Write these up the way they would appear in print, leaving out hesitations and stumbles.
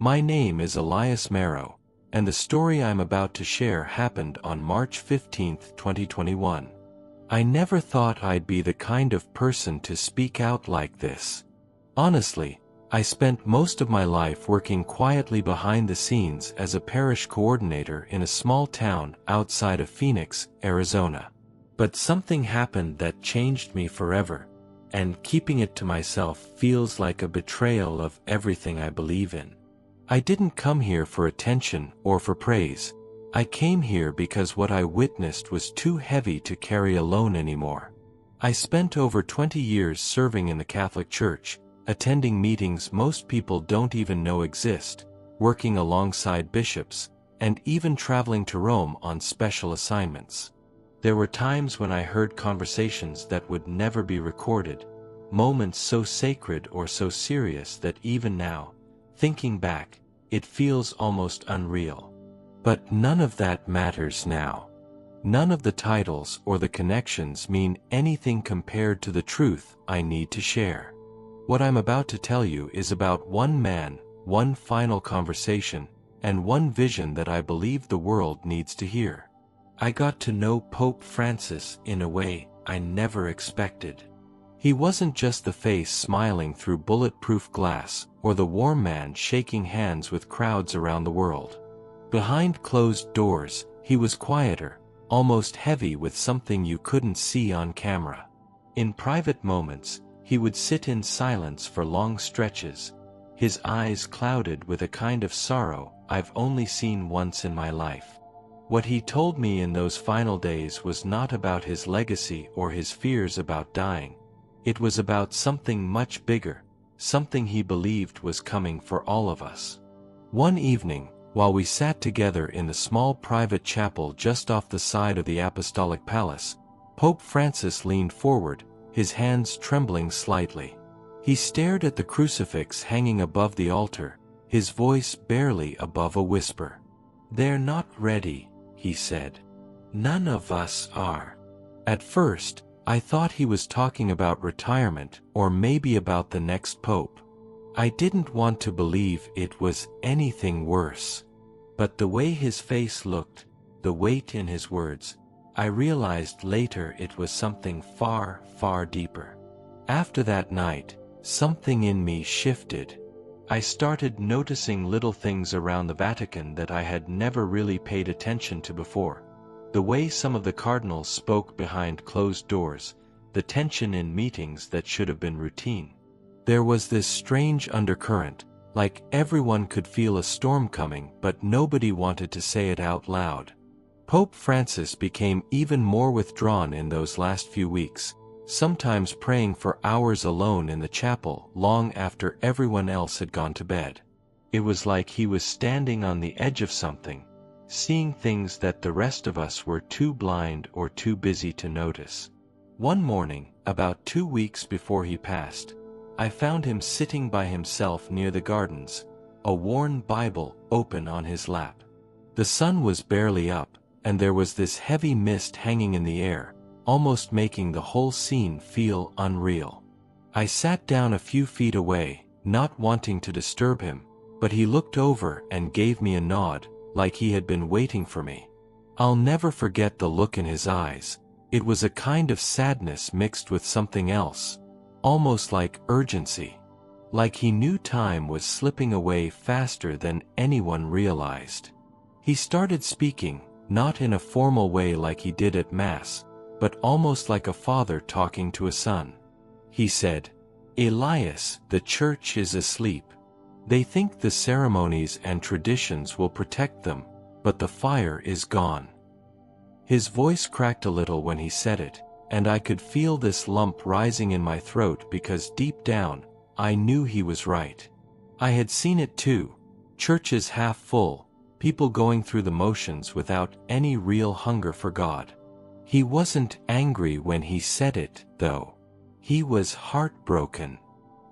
My name is Elias Marrow, and the story I'm about to share happened on March 15, 2021. I never thought I'd be the kind of person to speak out like this. Honestly, I spent most of my life working quietly behind the scenes as a parish coordinator in a small town outside of Phoenix, Arizona. But something happened that changed me forever, and keeping it to myself feels like a betrayal of everything I believe in. I didn't come here for attention or for praise. I came here because what I witnessed was too heavy to carry alone anymore. I spent over 20 years serving in the Catholic Church, attending meetings most people don't even know exist, working alongside bishops, and even traveling to Rome on special assignments. There were times when I heard conversations that would never be recorded, moments so sacred or so serious that even now, thinking back, it feels almost unreal. But none of that matters now. None of the titles or the connections mean anything compared to the truth I need to share. What I'm about to tell you is about one man, one final conversation, and one vision that I believe the world needs to hear. I got to know Pope Francis in a way I never expected. He wasn't just the face smiling through bulletproof glass, or the warm man shaking hands with crowds around the world. Behind closed doors, he was quieter, almost heavy with something you couldn't see on camera. In private moments, he would sit in silence for long stretches, his eyes clouded with a kind of sorrow I've only seen once in my life. What he told me in those final days was not about his legacy or his fears about dying. It was about something much bigger, something he believed was coming for all of us. One evening, while we sat together in the small private chapel just off the side of the Apostolic Palace, Pope Francis leaned forward, his hands trembling slightly. He stared at the crucifix hanging above the altar, his voice barely above a whisper. "They're not ready," he said. "None of us are." At first, I thought he was talking about retirement or maybe about the next pope. I didn't want to believe it was anything worse. But the way his face looked, the weight in his words, I realized later it was something far, far deeper. After that night, something in me shifted. I started noticing little things around the Vatican that I had never really paid attention to before. The way some of the cardinals spoke behind closed doors, the tension in meetings that should have been routine. There was this strange undercurrent, like everyone could feel a storm coming but nobody wanted to say it out loud. Pope Francis became even more withdrawn in those last few weeks, sometimes praying for hours alone in the chapel long after everyone else had gone to bed. It was like he was standing on the edge of something, seeing things that the rest of us were too blind or too busy to notice. One morning, about 2 weeks before he passed, I found him sitting by himself near the gardens, a worn Bible open on his lap. The sun was barely up, and there was this heavy mist hanging in the air, almost making the whole scene feel unreal. I sat down a few feet away, not wanting to disturb him, but he looked over and gave me a nod, like he had been waiting for me. I'll never forget the look in his eyes. It was a kind of sadness mixed with something else, almost like urgency. Like he knew time was slipping away faster than anyone realized. He started speaking, not in a formal way like he did at Mass, but almost like a father talking to a son. He said, "Elias, the church is asleep. They think the ceremonies and traditions will protect them, but the fire is gone." His voice cracked a little when he said it, and I could feel this lump rising in my throat because deep down, I knew he was right. I had seen it too, churches half full, people going through the motions without any real hunger for God. He wasn't angry when he said it, though. He was heartbroken.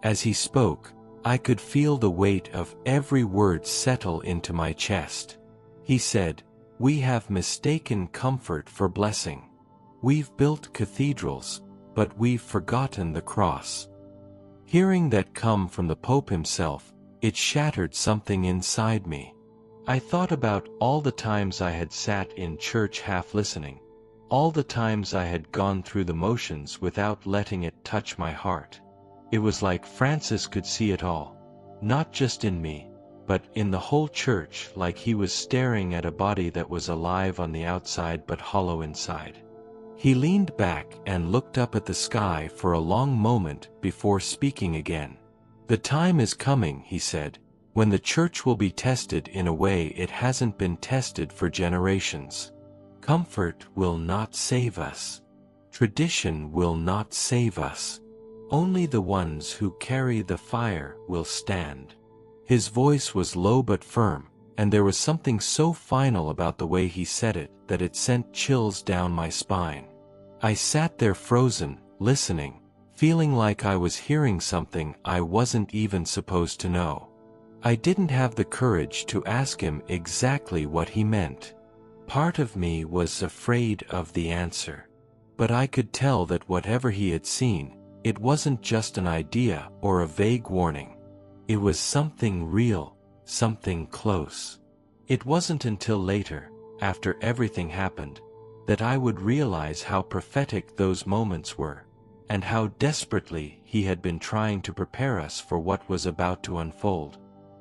As he spoke, I could feel the weight of every word settle into my chest. He said, "We have mistaken comfort for blessing. We've built cathedrals, but we've forgotten the cross." Hearing that come from the Pope himself, it shattered something inside me. I thought about all the times I had sat in church half listening, all the times I had gone through the motions without letting it touch my heart. It was like Francis could see it all, not just in me, but in the whole church, like he was staring at a body that was alive on the outside but hollow inside. He leaned back and looked up at the sky for a long moment before speaking again. "The time is coming," he said, "when the church will be tested in a way it hasn't been tested for generations. Comfort will not save us. Tradition will not save us. Only the ones who carry the fire will stand." His voice was low but firm, and there was something so final about the way he said it that it sent chills down my spine. I sat there frozen, listening, feeling like I was hearing something I wasn't even supposed to know. I didn't have the courage to ask him exactly what he meant. Part of me was afraid of the answer. But I could tell that whatever he had seen, it wasn't just an idea or a vague warning. It was something real, something close. It wasn't until later, after everything happened, that I would realize how prophetic those moments were, and how desperately he had been trying to prepare us for what was about to unfold.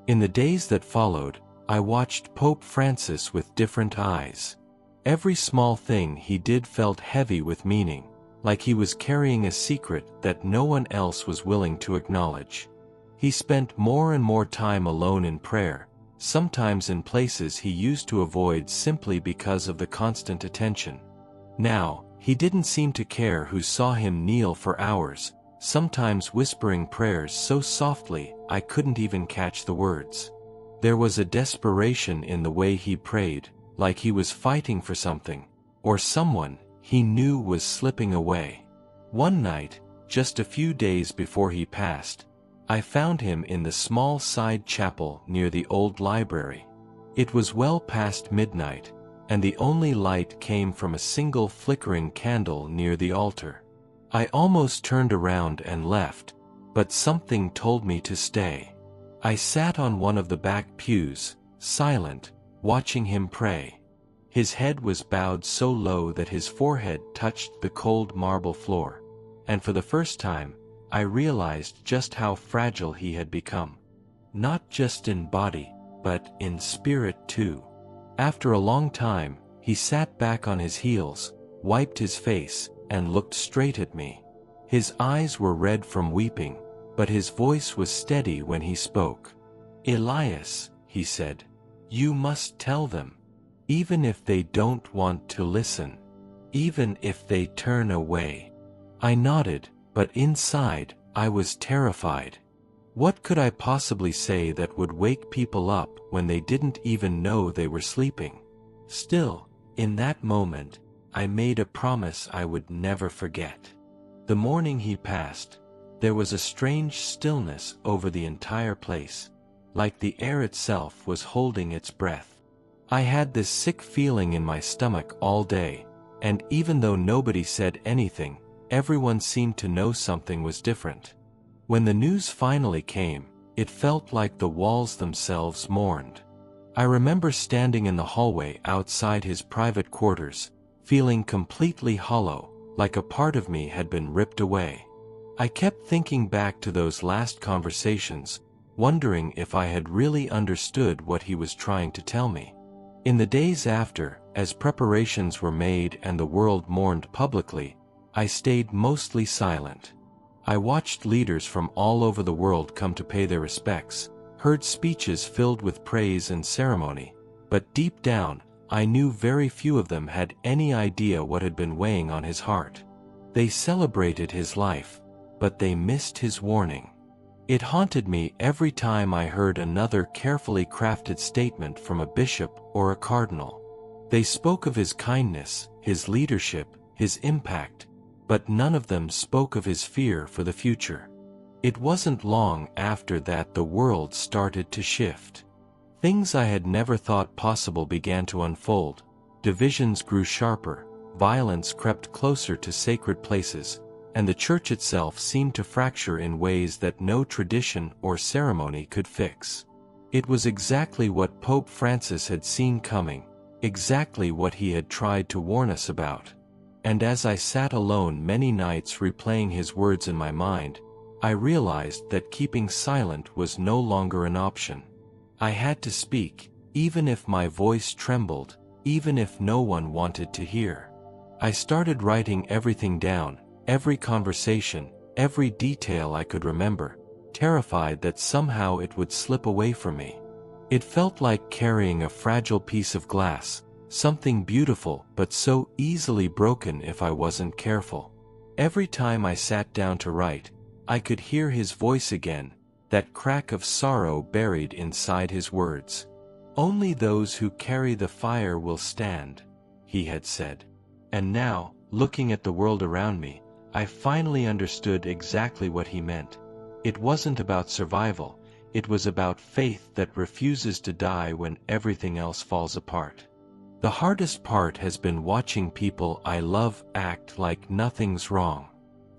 In the days that followed, I watched Pope Francis with different eyes. Every small thing he did felt heavy with meaning, like he was carrying a secret that no one else was willing to acknowledge. He spent more and more time alone in prayer, sometimes in places he used to avoid simply because of the constant attention. Now, he didn't seem to care who saw him kneel for hours, sometimes whispering prayers so softly I couldn't even catch the words. There was a desperation in the way he prayed, like he was fighting for something, or someone he knew was slipping away. One night, just a few days before he passed, I found him in the small side chapel near the old library. It was well past midnight, and the only light came from a single flickering candle near the altar. I almost turned around and left, but something told me to stay. I sat on one of the back pews, silent, watching him pray. His head was bowed so low that his forehead touched the cold marble floor, and for the first time, I realized just how fragile he had become. Not just in body, but in spirit too. After a long time, he sat back on his heels, wiped his face, and looked straight at me. His eyes were red from weeping, but his voice was steady when he spoke. "Elias," he said, "you must tell them. Even if they don't want to listen. Even if they turn away." I nodded, but inside, I was terrified. What could I possibly say that would wake people up when they didn't even know they were sleeping? Still, in that moment, I made a promise I would never forget. The morning he passed, there was a strange stillness over the entire place, like the air itself was holding its breath. I had this sick feeling in my stomach all day, and even though nobody said anything, everyone seemed to know something was different. When the news finally came, it felt like the walls themselves mourned. I remember standing in the hallway outside his private quarters, feeling completely hollow, like a part of me had been ripped away. I kept thinking back to those last conversations, wondering if I had really understood what he was trying to tell me. In the days after, as preparations were made and the world mourned publicly, I stayed mostly silent. I watched leaders from all over the world come to pay their respects, heard speeches filled with praise and ceremony, but deep down, I knew very few of them had any idea what had been weighing on his heart. They celebrated his life, but they missed his warning. It haunted me every time I heard another carefully crafted statement from a bishop or a cardinal. They spoke of his kindness, his leadership, his impact, but none of them spoke of his fear for the future. It wasn't long after that the world started to shift. Things I had never thought possible began to unfold. Divisions grew sharper, violence crept closer to sacred places, and the church itself seemed to fracture in ways that no tradition or ceremony could fix. It was exactly what Pope Francis had seen coming, exactly what he had tried to warn us about. And as I sat alone many nights replaying his words in my mind, I realized that keeping silent was no longer an option. I had to speak, even if my voice trembled, even if no one wanted to hear. I started writing everything down, every conversation, every detail I could remember, terrified that somehow it would slip away from me. It felt like carrying a fragile piece of glass, something beautiful but so easily broken if I wasn't careful. Every time I sat down to write, I could hear his voice again, that crack of sorrow buried inside his words. "Only those who carry the fire will stand," he had said. And now, looking at the world around me, I finally understood exactly what he meant. It wasn't about survival, it was about faith that refuses to die when everything else falls apart. The hardest part has been watching people I love act like nothing's wrong.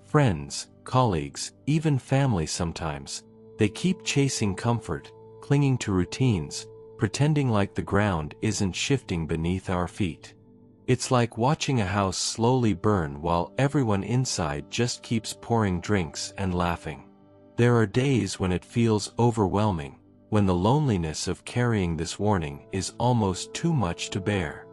Friends, colleagues, even family sometimes. They keep chasing comfort, clinging to routines, pretending like the ground isn't shifting beneath our feet. It's like watching a house slowly burn while everyone inside just keeps pouring drinks and laughing. There are days when it feels overwhelming, when the loneliness of carrying this warning is almost too much to bear.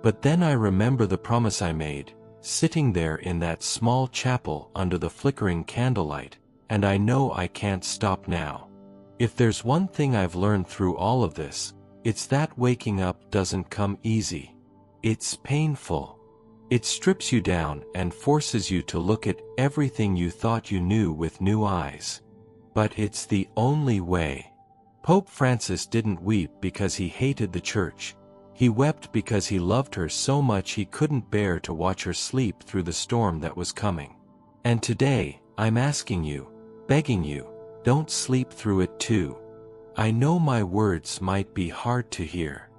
But then I remember the promise I made, sitting there in that small chapel under the flickering candlelight, and I know I can't stop now. If there's one thing I've learned through all of this, it's that waking up doesn't come easy. It's painful. It strips you down and forces you to look at everything you thought you knew with new eyes. But it's the only way. Pope Francis didn't weep because he hated the church. He wept because he loved her so much he couldn't bear to watch her sleep through the storm that was coming. And today, I'm asking you, begging you, don't sleep through it too. I know my words might be hard to hear.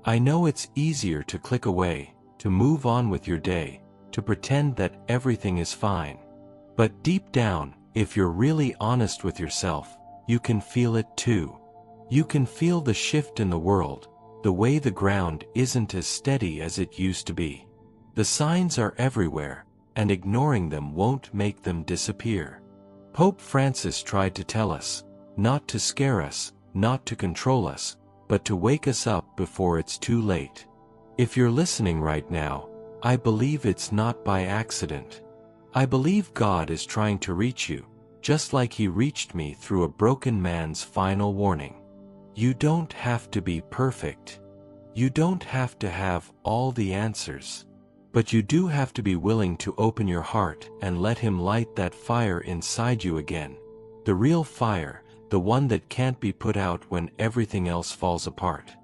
I know it's easier to click away, to move on with your day, to pretend that everything is fine. But deep down, if you're really honest with yourself, you can feel it too. You can feel the shift in the world, the way the ground isn't as steady as it used to be. The signs are everywhere, and ignoring them won't make them disappear. Pope Francis tried to tell us, not to scare us, not to control us, but to wake us up before it's too late. If you're listening right now, I believe it's not by accident. I believe God is trying to reach you, just like He reached me through a broken man's final warning. You don't have to be perfect. You don't have to have all the answers. But you do have to be willing to open your heart and let Him light that fire inside you again. The real fire, the one that can't be put out when everything else falls apart.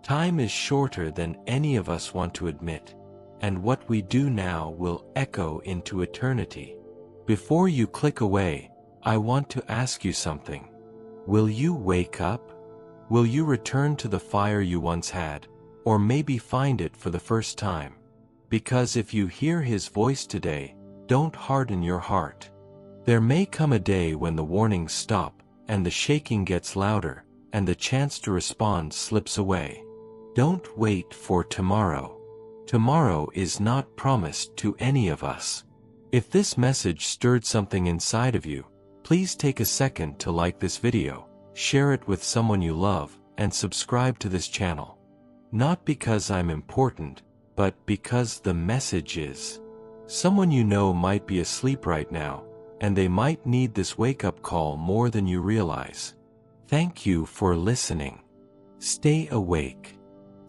Time is shorter than any of us want to admit, and what we do now will echo into eternity. Before you click away, I want to ask you something. Will you wake up? Will you return to the fire you once had, or maybe find it for the first time? Because if you hear His voice today, don't harden your heart. There may come a day when the warnings stop, and the shaking gets louder, and the chance to respond slips away. Don't wait for tomorrow. Tomorrow is not promised to any of us. If this message stirred something inside of you, please take a second to like this video, share it with someone you love, and subscribe to this channel. Not because I'm important, but because the message is. Someone you know might be asleep right now, and they might need this wake-up call more than you realize. Thank you for listening. Stay awake,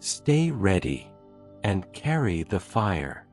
stay ready, and carry the fire.